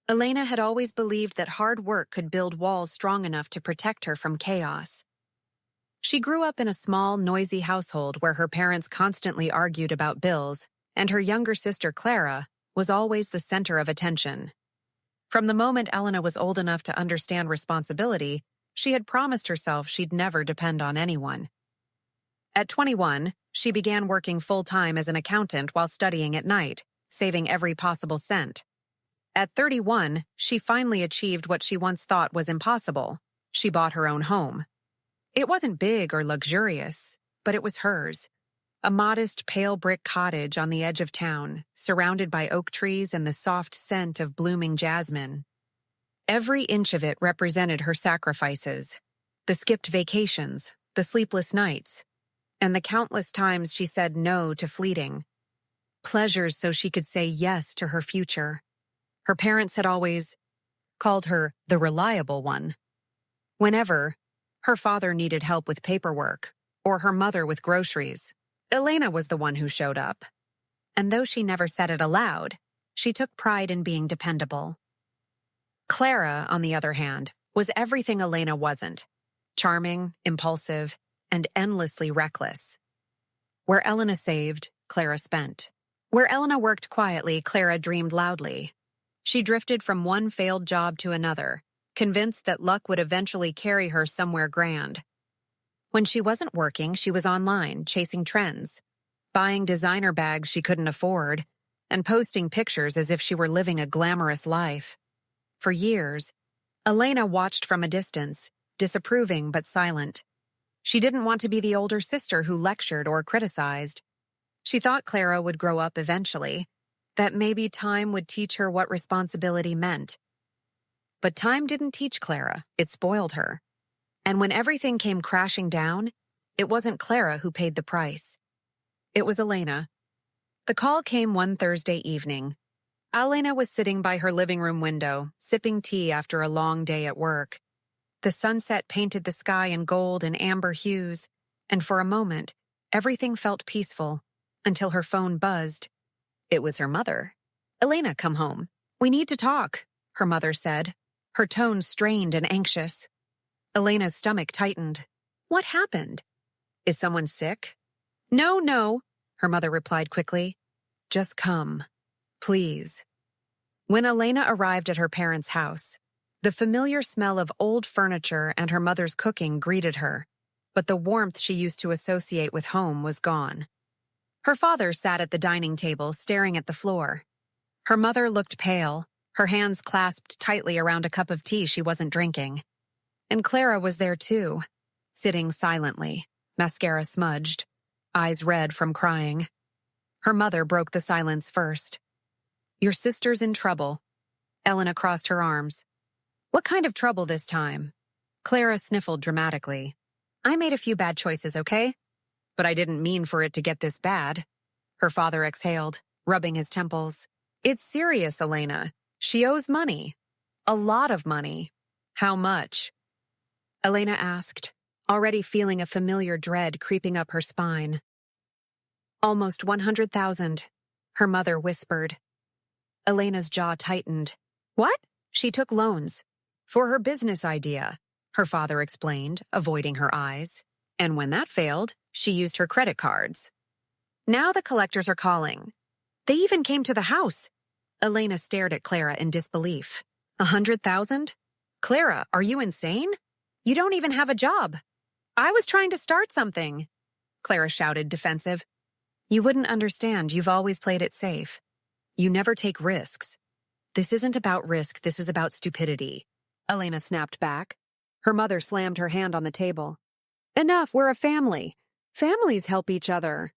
Elena had always believed that hard work could build walls strong enough to protect her from chaos. She grew up in a small, noisy household where her parents constantly argued about bills, and her younger sister Clara was always the center of attention. From the moment Elena was old enough to understand responsibility, she had promised herself she'd never depend on anyone. At 21, she began working full-time as an accountant while studying at night, saving every possible cent. At 31, she finally achieved what she once thought was impossible. She bought her own home. It wasn't big or luxurious, but it was hers. A modest, pale brick cottage on the edge of town, surrounded by oak trees and the soft scent of blooming jasmine. Every inch of it represented her sacrifices, the skipped vacations, the sleepless nights, and the countless times she said no to fleeting pleasures so she could say yes to her future. Her parents had always called her the reliable one. Whenever her father needed help with paperwork or her mother with groceries, Elena was the one who showed up. And though she never said it aloud, she took pride in being dependable. Clara, on the other hand, was everything Elena wasn't: charming, impulsive, and endlessly reckless. Where Elena saved, Clara spent. Where Elena worked quietly, Clara dreamed loudly. She drifted from one failed job to another, convinced that luck would eventually carry her somewhere grand. When she wasn't working, she was online, chasing trends, buying designer bags she couldn't afford, and posting pictures as if she were living a glamorous life. For years, Elena watched from a distance, disapproving but silent. She didn't want to be the older sister who lectured or criticized. She thought Clara would grow up eventually, that maybe time would teach her what responsibility meant. But time didn't teach Clara, it spoiled her. And when everything came crashing down, it wasn't Clara who paid the price. It was Elena. The call came one Thursday evening. Elena was sitting by her living room window, sipping tea after a long day at work. The sunset painted the sky in gold and amber hues, and for a moment, everything felt peaceful, until her phone buzzed. It was her mother. "Elena, come home. We need to talk," her mother said, her tone strained and anxious. Elena's stomach tightened. What happened? Is someone sick? No, her mother replied quickly. Just come, please. When Elena arrived at her parents' house, the familiar smell of old furniture and her mother's cooking greeted her, but the warmth she used to associate with home was gone. Her father sat at the dining table, staring at the floor. Her mother looked pale, her hands clasped tightly around a cup of tea she wasn't drinking. And Clara was there too, sitting silently, mascara smudged, eyes red from crying. Her mother broke the silence first. "Your sister's in trouble." Elena crossed her arms. "What kind of trouble this time?" Clara sniffled dramatically. "I made a few bad choices, okay? But I didn't mean for it to get this bad." Her father exhaled, rubbing his temples. "It's serious, Elena. She owes money. A lot of money." "How much?" Elena asked, already feeling a familiar dread creeping up her spine. "Almost 100,000, her mother whispered. Elena's jaw tightened. "What?" "She took loans. For her business idea," her father explained, avoiding her eyes. "And when that failed, she used her credit cards. Now the collectors are calling. They even came to the house." Elena stared at Clara in disbelief. 100,000? Clara, are you insane? You don't even have a job. I was trying to start something. Clara shouted, defensive. You wouldn't understand. You've always played it safe. You never take risks. This isn't about risk. This is about stupidity. Elena snapped back. Her mother slammed her hand on the table. Enough, we're a family. Families help each other.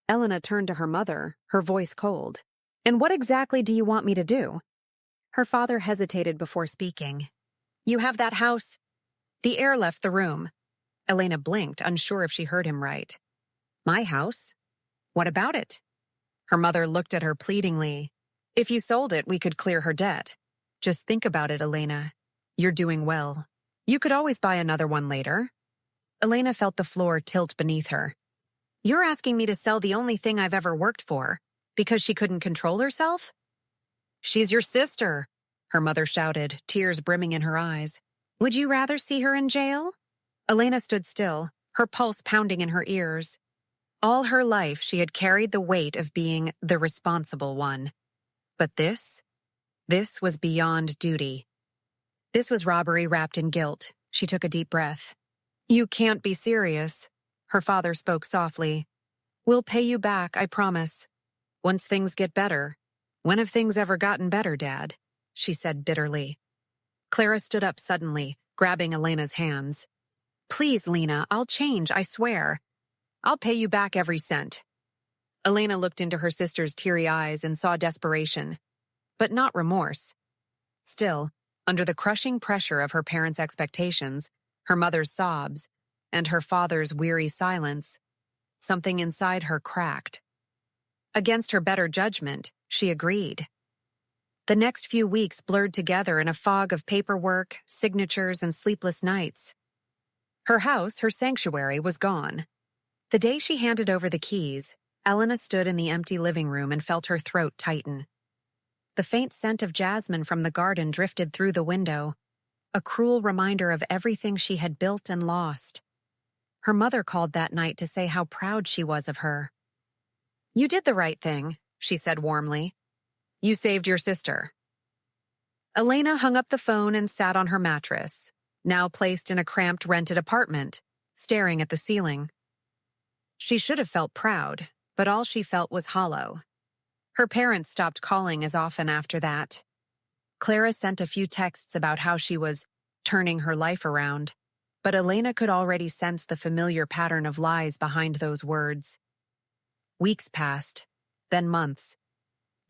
Elena turned to her mother, her voice cold. And what exactly do you want me to do? Her father hesitated before speaking. You have that house. The air left the room. Elena blinked, unsure if she heard him right. My house? What about it? Her mother looked at her pleadingly. If you sold it, we could clear her debt. Just think about it, Elena. You're doing well. You could always buy another one later. Elena felt the floor tilt beneath her. You're asking me to sell the only thing I've ever worked for, because she couldn't control herself? She's your sister, her mother shouted, tears brimming in her eyes. Would you rather see her in jail? Elena stood still, her pulse pounding in her ears. All her life, she had carried the weight of being the responsible one. But this was beyond duty. This was robbery wrapped in guilt. She took a deep breath. You can't be serious. Her father spoke softly. We'll pay you back, I promise. Once things get better. When have things ever gotten better, Dad? She said bitterly. Clara stood up suddenly, grabbing Elena's hands. Please, Lena, I'll change, I swear. I'll pay you back every cent. Elena looked into her sister's teary eyes and saw desperation, but not remorse. Still, under the crushing pressure of her parents' expectations, her mother's sobs, and her father's weary silence, something inside her cracked. Against her better judgment, she agreed. The next few weeks blurred together in a fog of paperwork, signatures, and sleepless nights. Her house, her sanctuary, was gone. The day she handed over the keys, Elena stood in the empty living room and felt her throat tighten. The faint scent of jasmine from the garden drifted through the window, a cruel reminder of everything she had built and lost. Her mother called that night to say how proud she was of her. You did the right thing, she said warmly. You saved your sister. Elena hung up the phone and sat on her mattress, now placed in a cramped rented apartment, staring at the ceiling. She should have felt proud, but all she felt was hollow. Her parents stopped calling as often after that. Clara sent a few texts about how she was turning her life around, but Elena could already sense the familiar pattern of lies behind those words. Weeks passed, then months.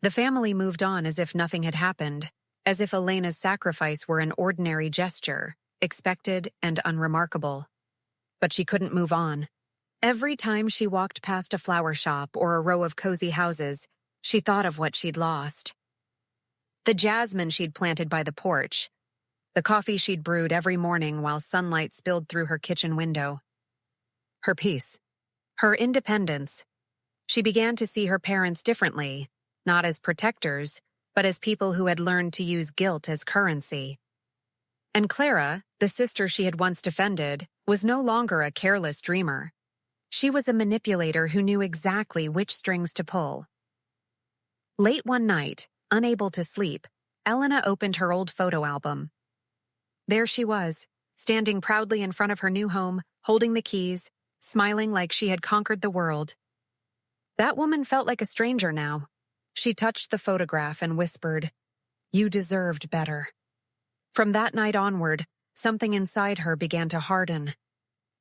The family moved on as if nothing had happened, as if Elena's sacrifice were an ordinary gesture, expected and unremarkable. But she couldn't move on. Every time she walked past a flower shop or a row of cozy houses, she thought of what she'd lost. The jasmine she'd planted by the porch, the coffee she'd brewed every morning while sunlight spilled through her kitchen window. Her peace, her independence. She began to see her parents differently, not as protectors, but as people who had learned to use guilt as currency. And Clara, the sister she had once defended, was no longer a careless dreamer. She was a manipulator who knew exactly which strings to pull. Late one night, unable to sleep, Elena opened her old photo album. There she was, standing proudly in front of her new home, holding the keys, smiling like she had conquered the world. That woman felt like a stranger now. She touched the photograph and whispered, "You deserved better." From that night onward, something inside her began to harden.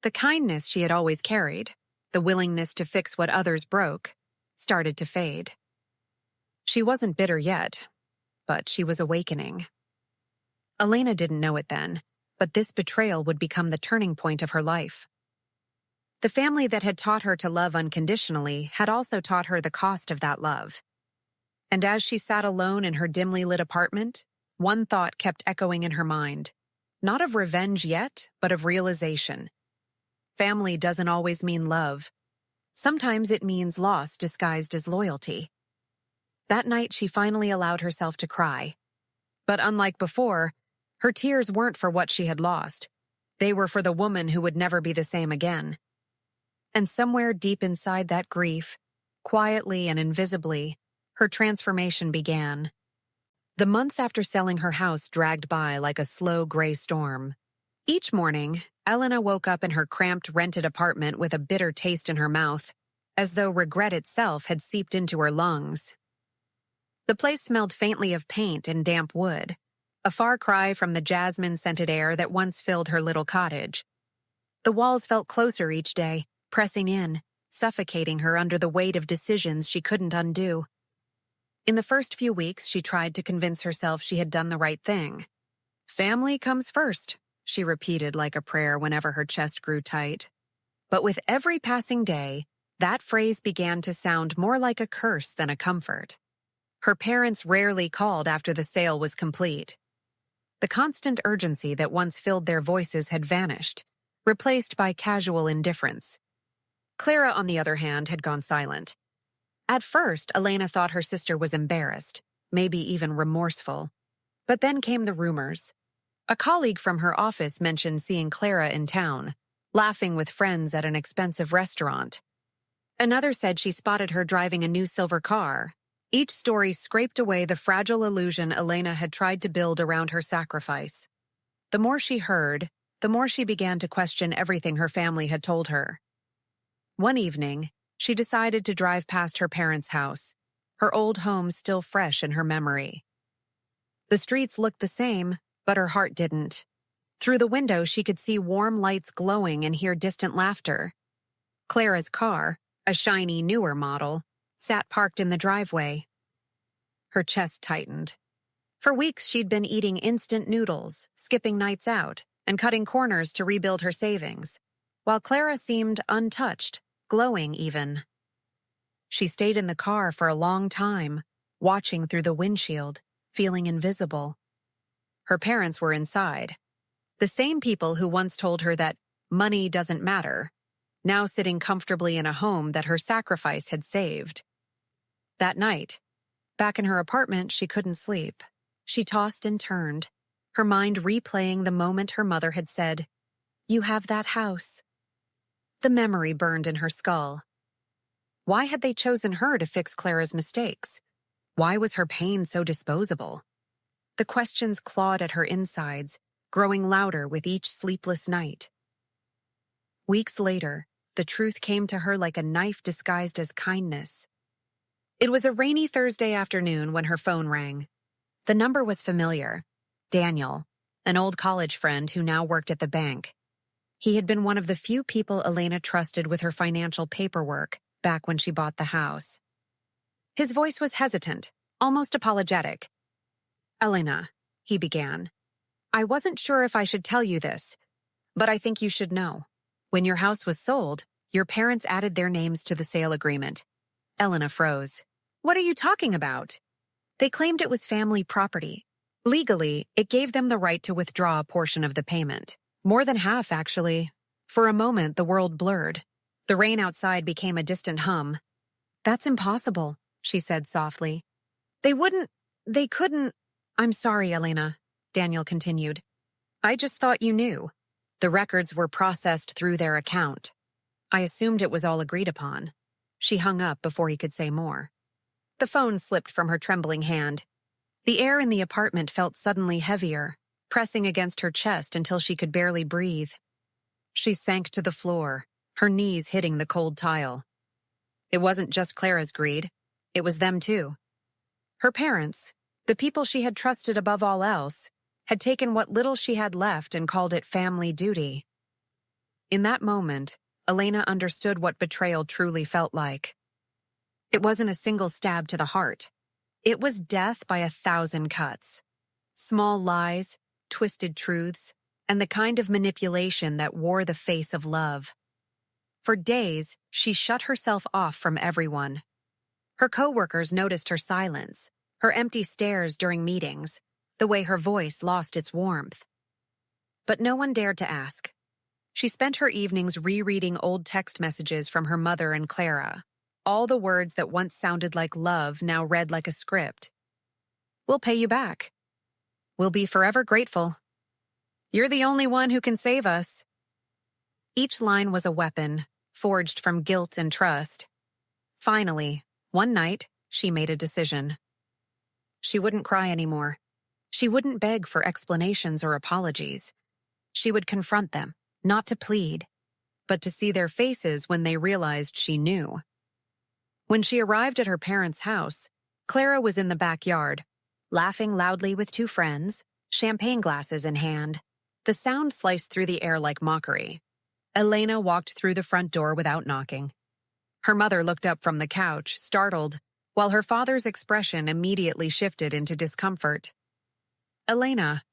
The kindness she had always carried, the willingness to fix what others broke, started to fade. She wasn't bitter yet, but she was awakening. Elena didn't know it then, but this betrayal would become the turning point of her life. The family that had taught her to love unconditionally had also taught her the cost of that love. And as she sat alone in her dimly lit apartment, one thought kept echoing in her mind, not of revenge yet, but of realization. Family doesn't always mean love. Sometimes it means loss disguised as loyalty. That night, she finally allowed herself to cry. But unlike before, her tears weren't for what she had lost. They were for the woman who would never be the same again. And somewhere deep inside that grief, quietly and invisibly, her transformation began. The months after selling her house dragged by like a slow gray storm. Each morning, Elena woke up in her cramped rented apartment with a bitter taste in her mouth, as though regret itself had seeped into her lungs. The place smelled faintly of paint and damp wood, a far cry from the jasmine-scented air that once filled her little cottage. The walls felt closer each day, pressing in, suffocating her under the weight of decisions she couldn't undo. In the first few weeks, she tried to convince herself she had done the right thing. Family comes first, she repeated like a prayer whenever her chest grew tight. But with every passing day, that phrase began to sound more like a curse than a comfort. Her parents rarely called after the sale was complete. The constant urgency that once filled their voices had vanished, replaced by casual indifference. Clara, on the other hand, had gone silent. At first, Elena thought her sister was embarrassed, maybe even remorseful. But then came the rumors. A colleague from her office mentioned seeing Clara in town, laughing with friends at an expensive restaurant. Another said she spotted her driving a new silver car. Each story scraped away the fragile illusion Elena had tried to build around her sacrifice. The more she heard, the more she began to question everything her family had told her. One evening, she decided to drive past her parents' house, her old home still fresh in her memory. The streets looked the same, but her heart didn't. Through the window, she could see warm lights glowing and hear distant laughter. Clara's car, a shiny, newer model, sat parked in the driveway. Her chest tightened. For weeks, she'd been eating instant noodles, skipping nights out, and cutting corners to rebuild her savings, while Clara seemed untouched, glowing even. She stayed in the car for a long time, watching through the windshield, feeling invisible. Her parents were inside. The same people who once told her that money doesn't matter, now sitting comfortably in a home that her sacrifice had saved. That night, back in her apartment, she couldn't sleep. She tossed and turned, her mind replaying the moment her mother had said, "You have that house." The memory burned in her skull. Why had they chosen her to fix Clara's mistakes? Why was her pain so disposable? The questions clawed at her insides, growing louder with each sleepless night. Weeks later, the truth came to her like a knife disguised as kindness. It was a rainy Thursday afternoon when her phone rang. The number was familiar. Daniel, an old college friend who now worked at the bank. He had been one of the few people Elena trusted with her financial paperwork back when she bought the house. His voice was hesitant, almost apologetic. "Elena," he began, "I wasn't sure if I should tell you this, but I think you should know. When your house was sold, your parents added their names to the sale agreement." Elena froze. "What are you talking about?" "They claimed it was family property. Legally, it gave them the right to withdraw a portion of the payment. More than half, actually." For a moment, the world blurred. The rain outside became a distant hum. "That's impossible," she said softly. They couldn't. "I'm sorry, Elena," Daniel continued. "I just thought you knew. The records were processed through their account. I assumed it was all agreed upon." She hung up before he could say more. The phone slipped from her trembling hand. The air in the apartment felt suddenly heavier, pressing against her chest until she could barely breathe. She sank to the floor, her knees hitting the cold tile. It wasn't just Clara's greed. It was them too. Her parents, the people she had trusted above all else, had taken what little she had left and called it family duty. In that moment, Elena understood what betrayal truly felt like. It wasn't a single stab to the heart. It was death by 1,000 cuts. Small lies, twisted truths, and the kind of manipulation that wore the face of love. For days, she shut herself off from everyone. Her coworkers noticed her silence, her empty stares during meetings, the way her voice lost its warmth. But no one dared to ask. She spent her evenings rereading old text messages from her mother and Clara. All the words that once sounded like love now read like a script. "We'll pay you back. We'll be forever grateful. You're the only one who can save us." Each line was a weapon, forged from guilt and trust. Finally, one night, she made a decision. She wouldn't cry anymore. She wouldn't beg for explanations or apologies. She would confront them, not to plead, but to see their faces when they realized she knew. When she arrived at her parents' house, Clara was in the backyard, laughing loudly with two friends, champagne glasses in hand. The sound sliced through the air like mockery. Elena walked through the front door without knocking. Her mother looked up from the couch, startled, while her father's expression immediately shifted into discomfort. "Elena,"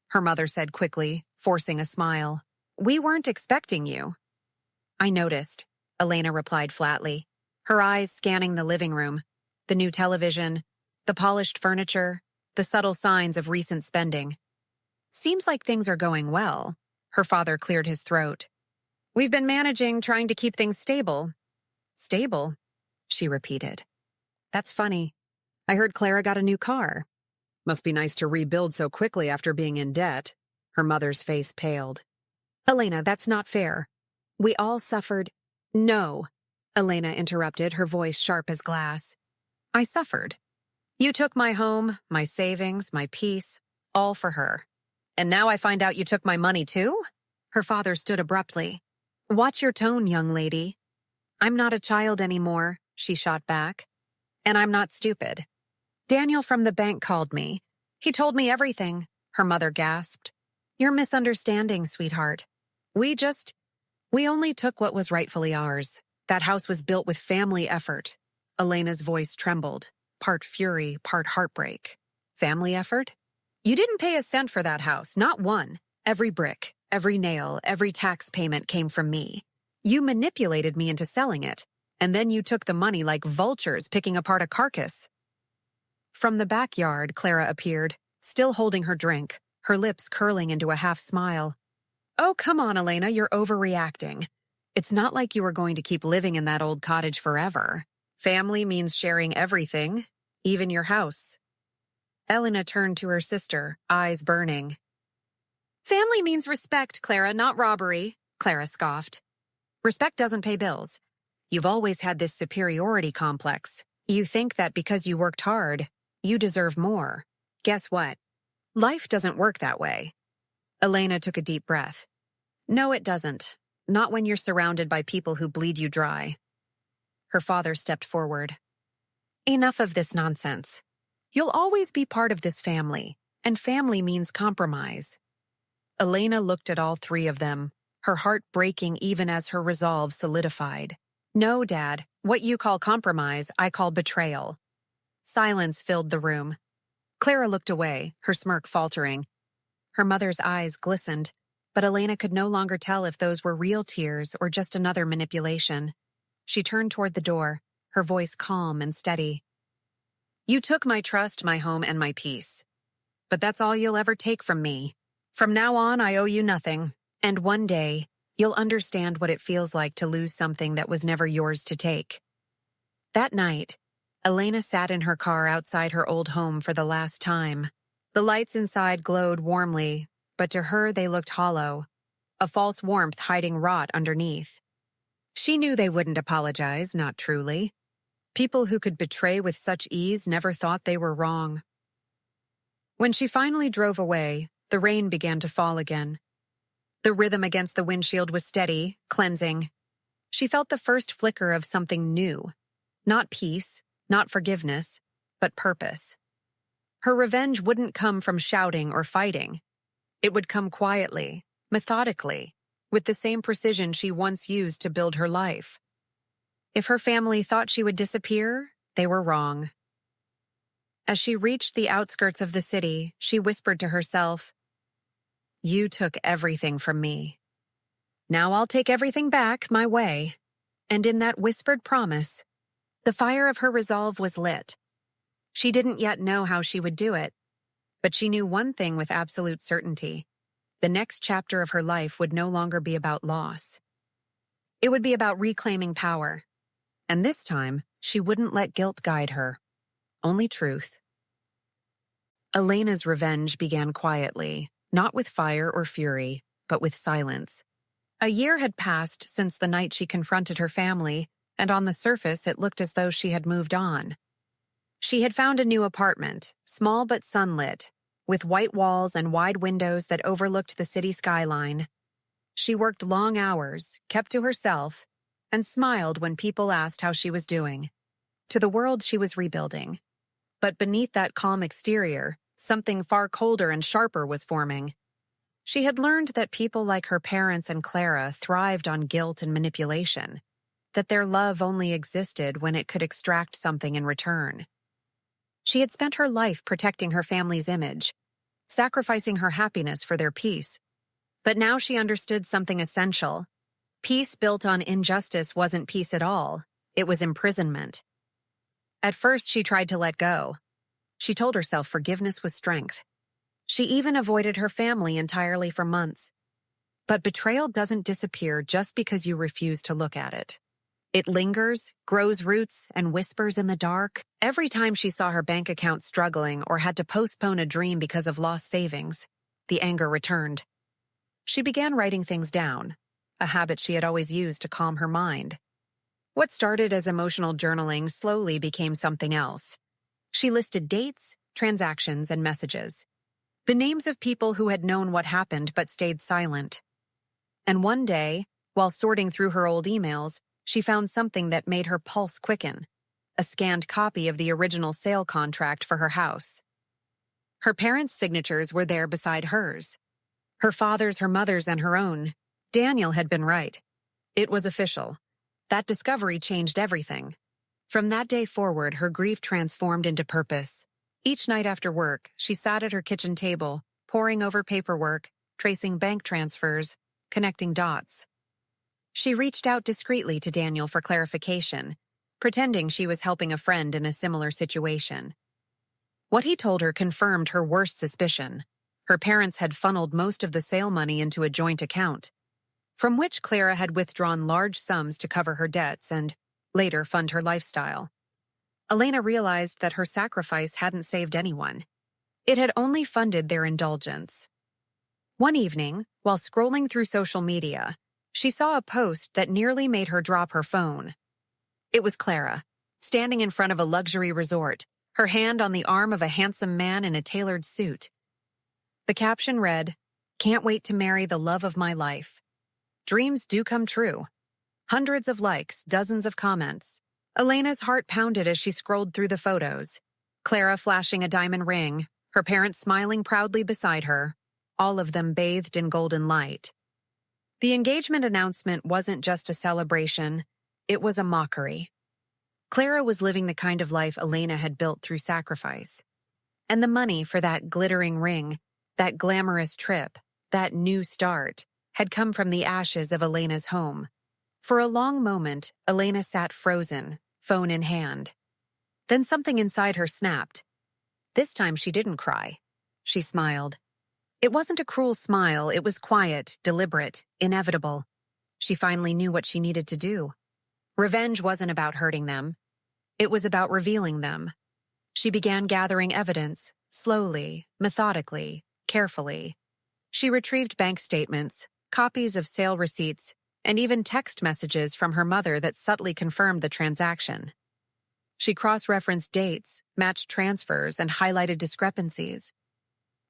her mother said quickly, forcing a smile, "we weren't expecting you." "I noticed," Elena replied flatly, her eyes scanning the living room, the new television, the polished furniture, the subtle signs of recent spending. "Seems like things are going well." Her father cleared his throat. "We've been managing, trying to keep things stable." "Stable?" she repeated. "That's funny. I heard Clara got a new car." Must be nice to rebuild so quickly after being in debt. Her mother's face paled. Elena, that's not fair. We all suffered. No, Elena interrupted, her voice sharp as glass. I suffered. You took my home, my savings, my peace, all for her. And now I find out you took my money too? Her father stood abruptly. Watch your tone, young lady. I'm not a child anymore, she shot back. And I'm not stupid. Daniel from the bank called me. He told me everything, her mother gasped. You're misunderstanding, sweetheart. We only took what was rightfully ours. That house was built with family effort. Elena's voice trembled, part fury, part heartbreak. Family effort? You didn't pay a cent for that house, not one. Every brick, every nail, every tax payment came from me. You manipulated me into selling it, and then you took the money like vultures picking apart a carcass. From the backyard, Clara appeared, still holding her drink, her lips curling into a half smile. Oh, come on, Elena, you're overreacting. It's not like you were going to keep living in that old cottage forever. Family means sharing everything, even your house. Elena turned to her sister, eyes burning. Family means respect, Clara, not robbery, Clara scoffed. Respect doesn't pay bills. You've always had this superiority complex. You think that because you worked hard, you deserve more. Guess what? Life doesn't work that way. Elena took a deep breath. No, it doesn't. Not when you're surrounded by people who bleed you dry. Her father stepped forward. Enough of this nonsense. You'll always be part of this family, and family means compromise. Elena looked at all three of them, her heart breaking even as her resolve solidified. No, Dad, what you call compromise, I call betrayal. Silence filled the room. Clara looked away, her smirk faltering. Her mother's eyes glistened, but Elena could no longer tell if those were real tears or just another manipulation. She turned toward the door, her voice calm and steady. You took my trust, my home, and my peace. But that's all you'll ever take from me. From now on, I owe you nothing, and one day, you'll understand what it feels like to lose something that was never yours to take. That night, Elena sat in her car outside her old home for the last time. The lights inside glowed warmly, but to her they looked hollow, a false warmth hiding rot underneath. She knew they wouldn't apologize, not truly. People who could betray with such ease never thought they were wrong. When she finally drove away, the rain began to fall again. The rhythm against the windshield was steady, cleansing. She felt the first flicker of something new. Not peace, not forgiveness, but purpose. Her revenge wouldn't come from shouting or fighting. It would come quietly, methodically, with the same precision she once used to build her life. If her family thought she would disappear, they were wrong. As she reached the outskirts of the city, she whispered to herself, You took everything from me. Now I'll take everything back my way. And in that whispered promise, the fire of her resolve was lit. She didn't yet know how she would do it, but she knew one thing with absolute certainty. The next chapter of her life would no longer be about loss. It would be about reclaiming power. And this time, she wouldn't let guilt guide her. Only truth. Elena's revenge began quietly, not with fire or fury, but with silence. A year had passed since the night she confronted her family, and on the surface it looked as though she had moved on. She had found a new apartment, small but sunlit, with white walls and wide windows that overlooked the city skyline. She worked long hours, kept to herself, and smiled when people asked how she was doing. To the world she was rebuilding. But beneath that calm exterior, something far colder and sharper was forming. She had learned that people like her parents and Clara thrived on guilt and manipulation, that their love only existed when it could extract something in return. She had spent her life protecting her family's image, sacrificing her happiness for their peace. But now she understood something essential. Peace built on injustice wasn't peace at all. It was imprisonment. At first, she tried to let go. She told herself forgiveness was strength. She even avoided her family entirely for months. But betrayal doesn't disappear just because you refuse to look at it. It lingers, grows roots, and whispers in the dark. Every time she saw her bank account struggling or had to postpone a dream because of lost savings, the anger returned. She began writing things down, a habit she had always used to calm her mind. What started as emotional journaling slowly became something else. She listed dates, transactions, and messages. The names of people who had known what happened but stayed silent. And one day, while sorting through her old emails, she found something that made her pulse quicken: a scanned copy of the original sale contract for her house. Her parents' signatures were there beside hers. Her father's, her mother's, and her own. Daniel had been right. It was official. That discovery changed everything. From that day forward, her grief transformed into purpose. Each night after work, she sat at her kitchen table, poring over paperwork, tracing bank transfers, connecting dots. She reached out discreetly to Daniel for clarification, pretending she was helping a friend in a similar situation. What he told her confirmed her worst suspicion. Her parents had funneled most of the sale money into a joint account, from which Clara had withdrawn large sums to cover her debts and, later, fund her lifestyle. Elena realized that her sacrifice hadn't saved anyone. It had only funded their indulgence. One evening, while scrolling through social media, she saw a post that nearly made her drop her phone. It was Clara, standing in front of a luxury resort, her hand on the arm of a handsome man in a tailored suit. The caption read, "Can't wait to marry the love of my life. Dreams do come true." Hundreds of likes, dozens of comments. Elena's heart pounded as she scrolled through the photos. Clara flashing a diamond ring, her parents smiling proudly beside her, all of them bathed in golden light. The engagement announcement wasn't just a celebration, it was a mockery. Clara was living the kind of life Elena had built through sacrifice. And the money for that glittering ring, that glamorous trip, that new start, had come from the ashes of Elena's home. For a long moment, Elena sat frozen, phone in hand. Then something inside her snapped. This time she didn't cry. She smiled. It wasn't a cruel smile, it was quiet, deliberate, inevitable. She finally knew what she needed to do. Revenge wasn't about hurting them. It was about revealing them. She began gathering evidence, slowly, methodically, carefully. She retrieved bank statements, copies of sale receipts, and even text messages from her mother that subtly confirmed the transaction. She cross-referenced dates, matched transfers, and highlighted discrepancies.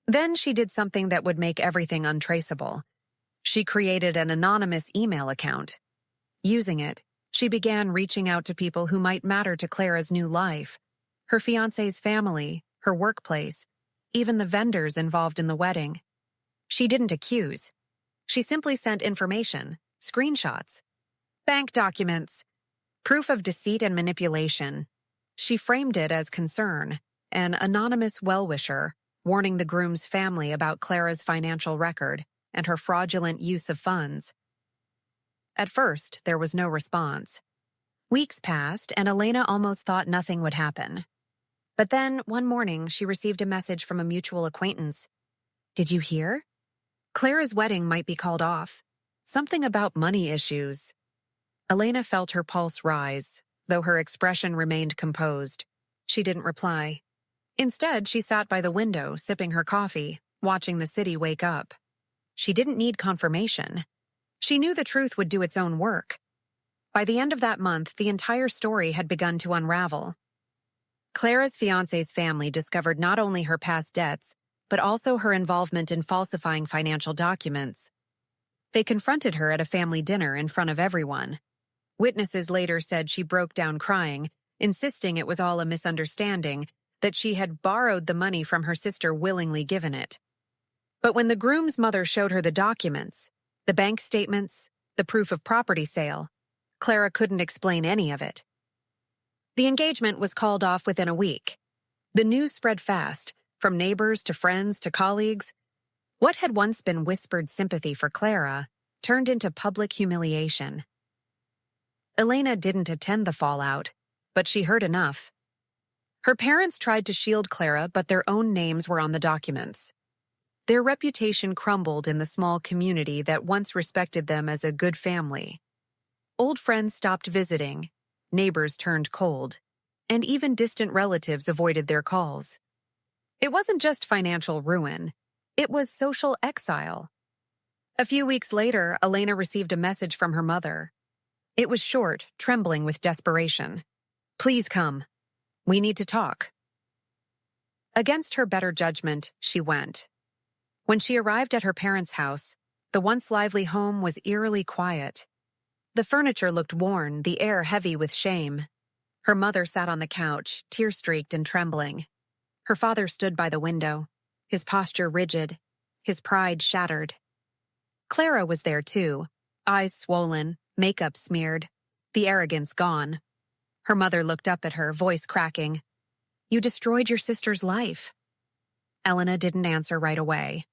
Then she did something that would make everything untraceable. She created an anonymous email account. Using it, she began reaching out to people who might matter to Clara's new life: her fiancé's family, her workplace, even the vendors involved in the wedding. She didn't accuse. She simply sent information, screenshots, bank documents, proof of deceit and manipulation. She framed it as concern, an anonymous well-wisher, warning the groom's family about Clara's financial record and her fraudulent use of funds. At first, there was no response. Weeks passed, and Elena almost thought nothing would happen. But then, one morning, she received a message from a mutual acquaintance. "Did you hear? Clara's wedding might be called off. Something about money issues." Elena felt her pulse rise, though her expression remained composed. She didn't reply. Instead, she sat by the window, sipping her coffee, watching the city wake up. She didn't need confirmation. She knew the truth would do its own work. By the end of that month, the entire story had begun to unravel. Clara's fiancé's family discovered not only her past debts, but also her involvement in falsifying financial documents. They confronted her at a family dinner in front of everyone. Witnesses later said she broke down crying, insisting it was all a misunderstanding, that she had borrowed the money from her sister, willingly given it. But when the groom's mother showed her the documents, the bank statements, the proof of property sale, Clara couldn't explain any of it. The engagement was called off within a week. The news spread fast, from neighbors to friends to colleagues. What had once been whispered sympathy for Clara turned into public humiliation. Elena didn't attend the fallout, but she heard enough. Her parents tried to shield Clara, but their own names were on the documents. Their reputation crumbled in the small community that once respected them as a good family. Old friends stopped visiting, neighbors turned cold, and even distant relatives avoided their calls. It wasn't just financial ruin, it was social exile. A few weeks later, Elena received a message from her mother. It was short, trembling with desperation. "Please come. We need to talk." Against her better judgment, she went. When she arrived at her parents' house, the once lively home was eerily quiet. The furniture looked worn, the air heavy with shame. Her mother sat on the couch, tear-streaked and trembling. Her father stood by the window, his posture rigid, his pride shattered. Clara was there too, eyes swollen, makeup smeared, the arrogance gone. Her mother looked up at her, voice cracking. "You destroyed your sister's life." Elena didn't answer right away.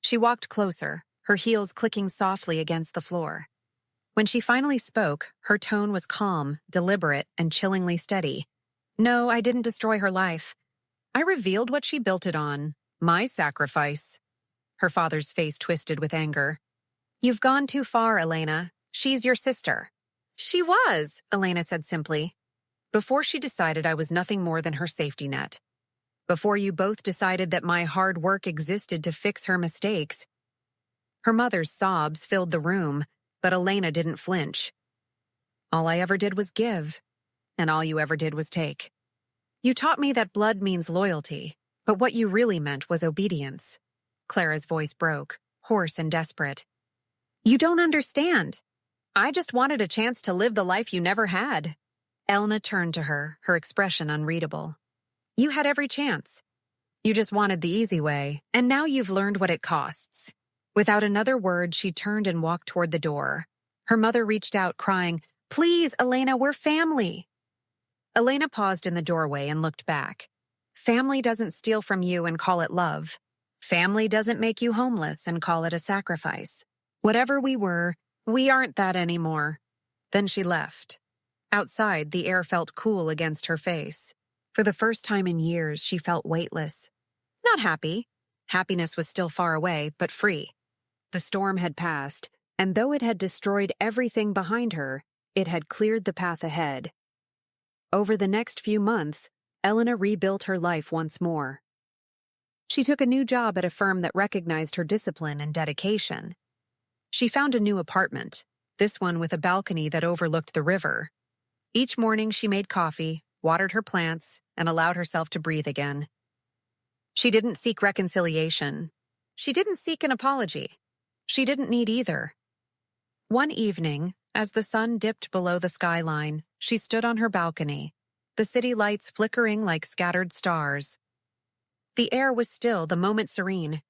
She walked closer, her heels clicking softly against the floor. When she finally spoke, her tone was calm, deliberate, and chillingly steady. "No, I didn't destroy her life. I revealed what she built it on. My sacrifice." Her father's face twisted with anger. "You've gone too far, Elena. She's your sister." "She was," Elena said simply. "Before she decided I was nothing more than her safety net. Before you both decided that my hard work existed to fix her mistakes." Her mother's sobs filled the room, but Elena didn't flinch. "All I ever did was give, and all you ever did was take. You taught me that blood means loyalty, but what you really meant was obedience." Clara's voice broke, hoarse and desperate. "You don't understand. I just wanted a chance to live the life you never had." Elena turned to her, her expression unreadable. "You had every chance. You just wanted the easy way, and now you've learned what it costs." Without another word, she turned and walked toward the door. Her mother reached out, crying, "Please, Elena, we're family." Elena paused in the doorway and looked back. Family doesn't steal from you and call it love. Family doesn't make you homeless and call it a sacrifice. Whatever we were, we aren't that anymore. Then she left. Outside, the air felt cool against her face. For the first time in years, she felt weightless. Not happy. Happiness was still far away, but free. The storm had passed, and though it had destroyed everything behind her, it had cleared the path ahead. Over the next few months, Elena rebuilt her life once more. She took a new job at a firm that recognized her discipline and dedication. She found a new apartment, this one with a balcony that overlooked the river. Each morning she made coffee, watered her plants, and allowed herself to breathe again. She didn't seek reconciliation. She didn't seek an apology. She didn't need either. One evening, as the sun dipped below the skyline, she stood on her balcony, the city lights flickering like scattered stars. The air was still, the moment serene.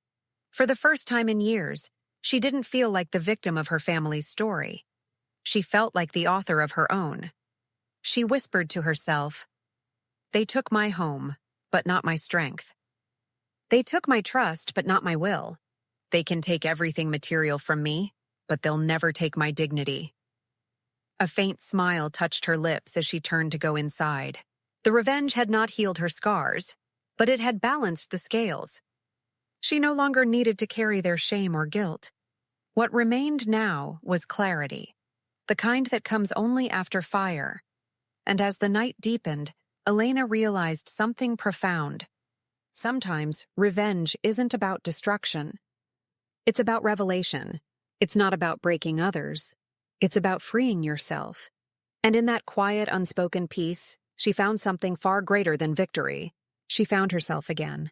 For the first time in years, she didn't feel like the victim of her family's story. She felt like the author of her own. She whispered to herself, "They took my home, but not my strength. They took my trust, but not my will. They can take everything material from me, but they'll never take my dignity." A faint smile touched her lips as she turned to go inside. The revenge had not healed her scars, but it had balanced the scales. She no longer needed to carry their shame or guilt. What remained now was clarity, the kind that comes only after fire. And as the night deepened, Elena realized something profound. Sometimes revenge isn't about destruction. It's about revelation. It's not about breaking others. It's about freeing yourself. And in that quiet, unspoken peace, she found something far greater than victory. She found herself again.